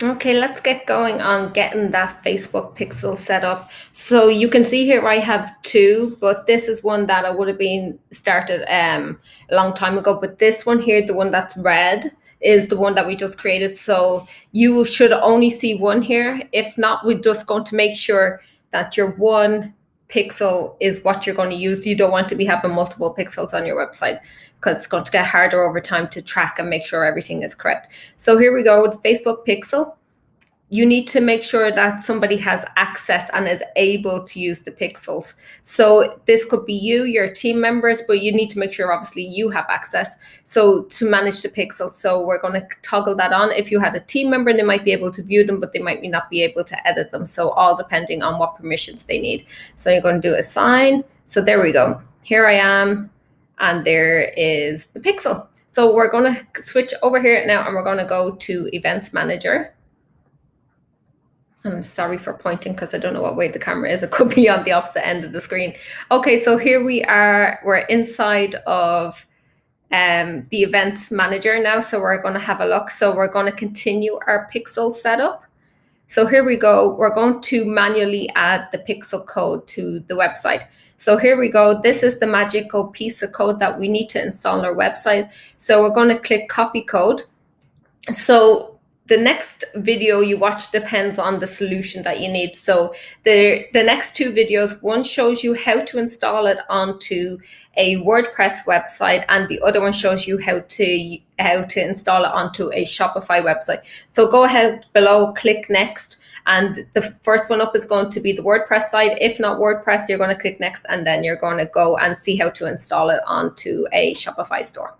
Okay, let's get going on getting that Facebook pixel set up. So you can see here I have two, but this is one that I would have been started a long time ago. But this one here, the one that's red, is the one that we just created. So you should only see one here. If not, we're just going to make sure that your one pixel is what you're going to use. You don't want to be having multiple pixels on your website because it's going to get harder over time to track and make sure everything is correct. So here we go with Facebook pixel. You need to make sure that somebody has access and is able to use the pixels. So this could be you, your team members, but you need to make sure obviously you have access so to manage the pixels. So we're going to toggle that on. If you had a team member, they might be able to view them, but they might not be able to edit them. So all depending on what permissions they need. So you're going to do assign. So there we go. Here I am, and there is the pixel. So we're going to switch over here now, and we're going to go to Events Manager. I'm sorry for pointing because I don't know what way the camera is. It could be on the opposite end of the screen. Okay, so here we are. We're inside of the Events Manager now. So we're going to have a look. So we're going to continue our pixel setup. So here we go. We're going to manually add the pixel code to the website. So here we go. This is the magical piece of code that we need to install on our website. So we're going to click copy code. So the next video you watch depends on the solution that you need. So the next two videos, one shows you how to install it onto a WordPress website, and the other one shows you how to install it onto a Shopify website. So go ahead below, click next, and the first one up is going to be the WordPress site. If not WordPress, you're going to click next, and then you're going to go and see how to install it onto a Shopify store.